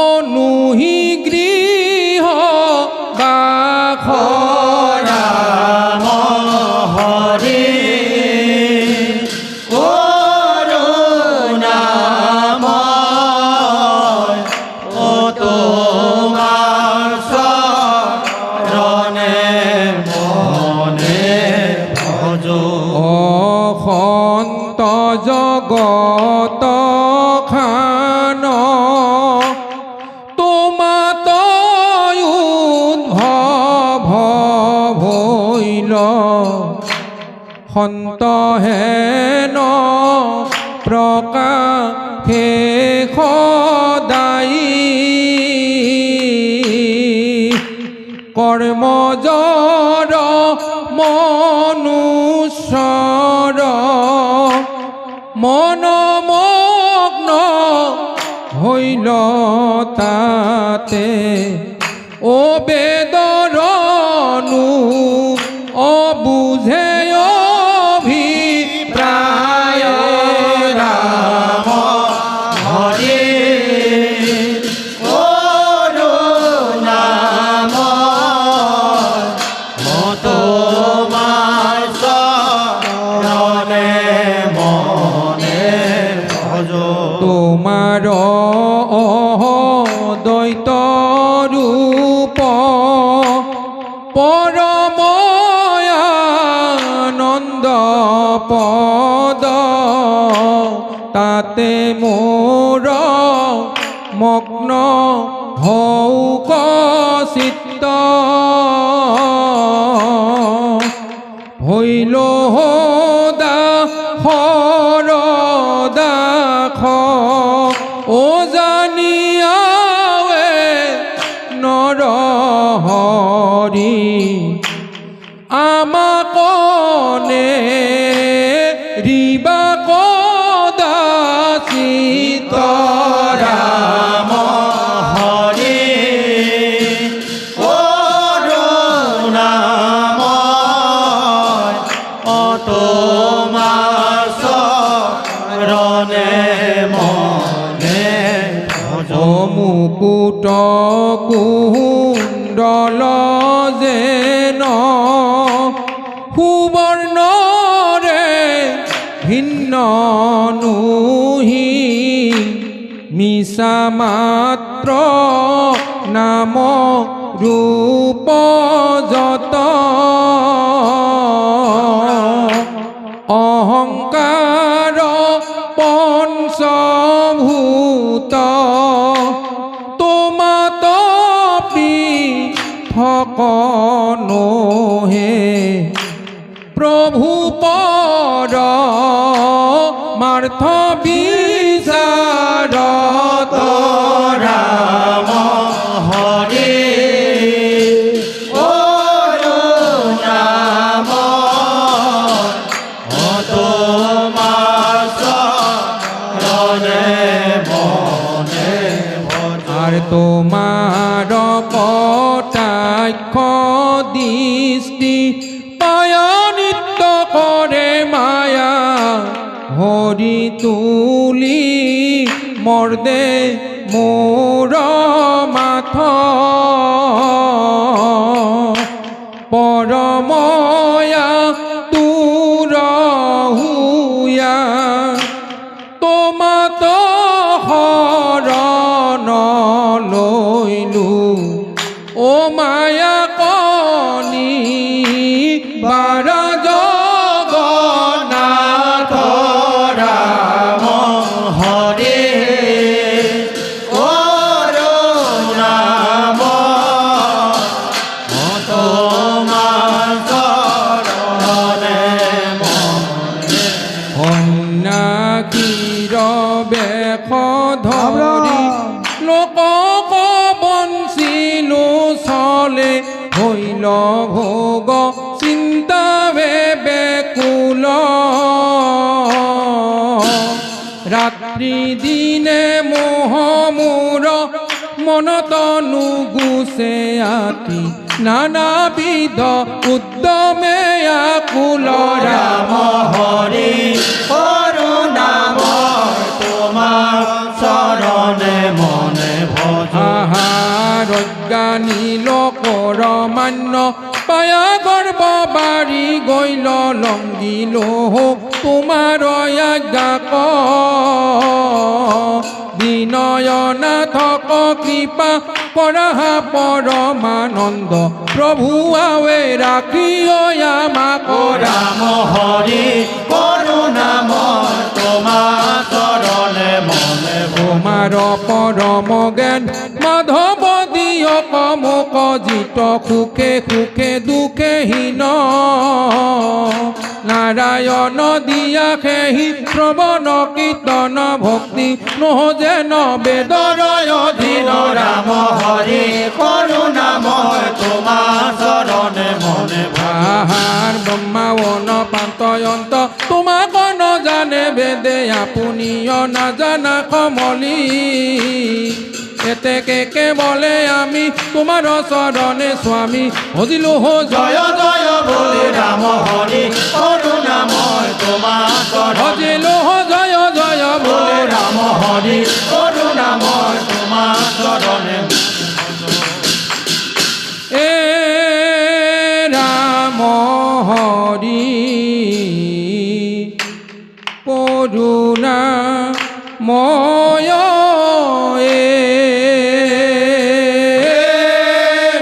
অনুহি গৃহ বাখ রাম হরে করুণাময় ও তোমার শরণে মনে ভজ অখন্ত জগত খান তোমাত উদ্ভৱ ভৈল সন্ত হেন প্ৰকাশে সদায়ী কৰ্মজৰ মনুষ্যৰ মনমগ্ন হইল তাতে ও বেদৰনু অবুঝে অভিপ্ৰায় রাম হরে করুণাময় ও তোমার শরণে মনে ভজ তোমার দ্বৈত রূপ পরময়ানন্দ পদ তাতে মোর মগ্ন হৌক চিত্ত হইল দা হরদাখ ও জানিয়াৱে নৰহৰি আমাকনে ৰিবা কদাচিত রাম হরে করুণাময় ও তোমার শরণে মনে ভজ মুকুট কুণ্ডল যেন সুবৰ্ণৰে ভিন্ন নুহি মিছা মাত্ৰ নাম ৰূপ যত অহংকাৰ পঞ্চভূত তোমাত পৃথক নহে প্ৰভু পৰ মাৰ্থ বিচাৰত রাম হরে করুণাময় ও তোমার শরণে মনে ভজ আর তোমার কটাক্ষ দৃষ্টি পায়া নিত্য করে মায়া হরি তুলি মর্দে মোর মাথ পরময়া তুর হুয়া তোমাত হরণ লইলু ও মায়া কনি বারা জগন্নাথ রাম হরে করুণাময় ও তোমার শরণে মনে সন্ন্যাসীৰ বেশ ধৰি লোকক বঞ্চিলো চলে হইল ভোগ চিন্তা বেকুল ৰাত্ৰি দিনে মোহ মোৰ মনত নুগুচে আতি নানাবিধ উদ্যমে আকুল রাম হরে করুণাময় তোমার চরণে মনে ভজ আহার অজ্ঞানী লোকৰ মান্য পায়া গৰ্ব বাৰী গৈল লংগিল তোমাৰ আজ্ঞা ক বিনয়নাথক কৃপা কৰা পৰমানন্দ প্ৰভু আৱে ৰাখি আমাক রাম হরি করুণাময় তোমার চরণে মনে ভজ তোমাৰ পৰম জ্ঞান মাধৱ দিয় কমক জিত সুখে সুখে দুখেহীন নাৰায়ণ দিয়া খেহি শ্ৰৱণ কীৰ্তন ভক্তি নহজেন বেদৰয় অধীন রাম হরি করুণাময় তোমার চরণে মনে ভজ আহাৰ ব্ৰহ্মাৱন পান্তয়ন্ত তোমাক নজানে বেদে আপুনিও নাজানা কমলি এতেকে বলে আমি তোমাৰ চৰণে স্বামী ভজিলো জয় জয় বলে রাম হরি করুণাময় তোমার চরণে ভজিলো জয় জয় বলে রাম হরি করুণাময় তোমার চরণে এ ৰাম হৰি করুণা ময় এ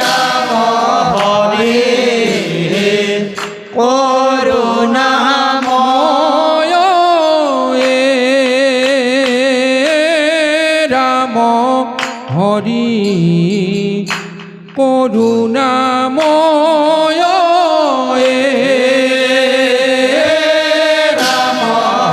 রাম হরি করুণাময় ময় এ রাম হরি করুণাময় এ রাম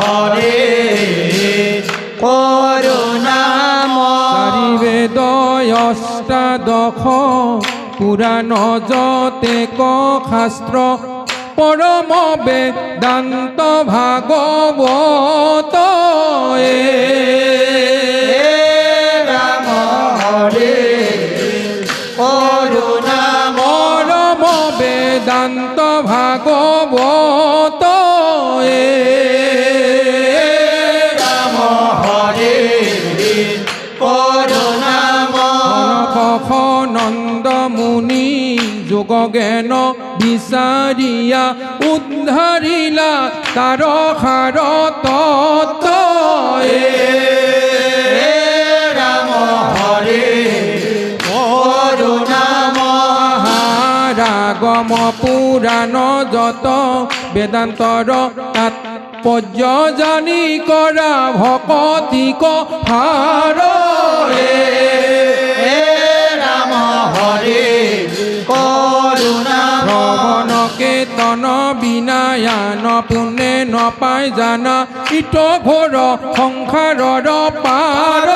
হরি করুণাময় চারি বেদ অষ্টাদশ পুরাণ যতেক শাস্ত্ৰ পৰম বেদান্ত ভাগৱত এ রাম হরি করুণাময় পৰম বেদান্ত ভাগৱত এ রাম হরি করুণাময় নন্দ মুনি যোগ জ্ঞান বিচাৰিয়া উদ্ধাৰিলা তাৰ সাৰ তত্ত্ব এ রাম হরি করুণাময় ৰাগম পুৰাণ যত বেদান্তৰ তাৎপৰ্য জানি কৰা ভকতিক হাৰ এ রাম হরি করুণাময় শ্ৰৱণ কীৰ্তন বিনায়ান পুণ্যে নপাই জানা ইত ঘোৰ সংসাৰৰ পাৰ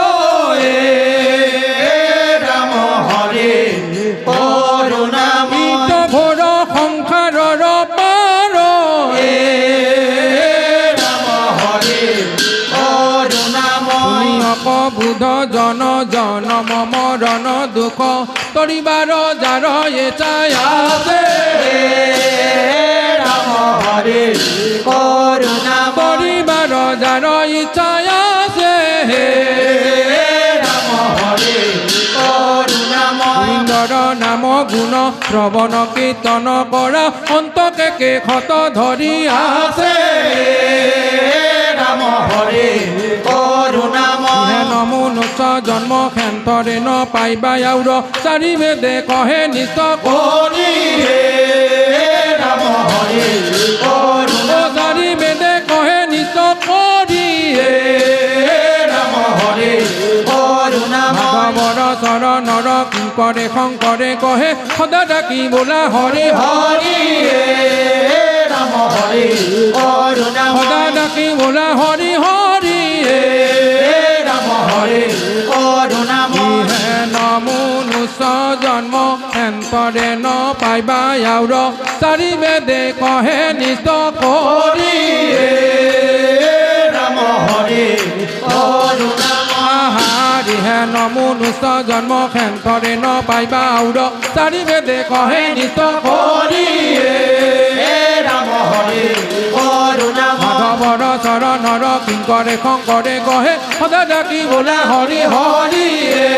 এ রাম হরি করুণাময় ইত ঘোৰ সংসাৰৰ পাৰ এ রাম হরি করুণাময় বুধ জন জনম মৰণ দুখ তৰিবাৰ যাৰ এ চায়াছে রাম হরি করুণাময় তৰিবাৰ যাৰ ইচ্ছায় আছে রাম হরি করুণাময় ইন্দ্ৰৰ নাম গুণ শ্ৰৱণ কীৰ্তন কৰা অন্তকে ক্ষত ধৰি আছে রাম হরি করুণাময় মনুষ্য জন্ম ক্ষেত্ৰৰে ন পাইবা আউৰ চাৰি বেদে কহে নিষ্ট হরি রাম হরি করুণাময় চাৰি বেদে কহে নিষ্ট কৰি রাম হরি করুণাময় ভাগৱৰ চৰণৰ কিংকৰে শংকৰে কহে সদা ডাকি বোলা হৰি হরি রাম হরি করুণাময় সদা ডাকি বোলা হৰি হৰি রাম হরি করুণাময় ইহে নমনুষ্য জন্ম হেন্তৰে ন পাইবা আউৰ চাৰি বেদে কহে নিষ্ট কৰি রাম হরি করুণাময় আহাৰি হে নমনুষ্য জন্ম খেন্তৰে ন পাইবা আউৰ চাৰি বেদে কহে নিত কৰি হে ৰাম হৰি করুণা মাধৱৰ চৰণৰ কিংকৰে শংকৰে কহে সদা ডাকি বোলা হৰি হৰি হে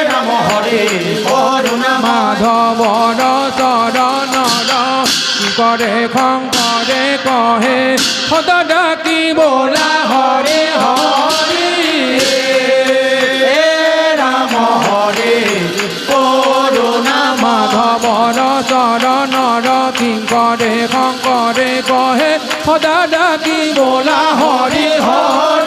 রাম হরি করুণা মাধৱৰ চৰণৰ কিংকৰে শংকৰে কহে সদা ডাকি বোলা হৰি হৰি হে রাম হরি করুণা মাধৱৰ চৰণৰ কিংকৰে শংকৰে কহে সদা ডাকি বোলা হৰি হৰি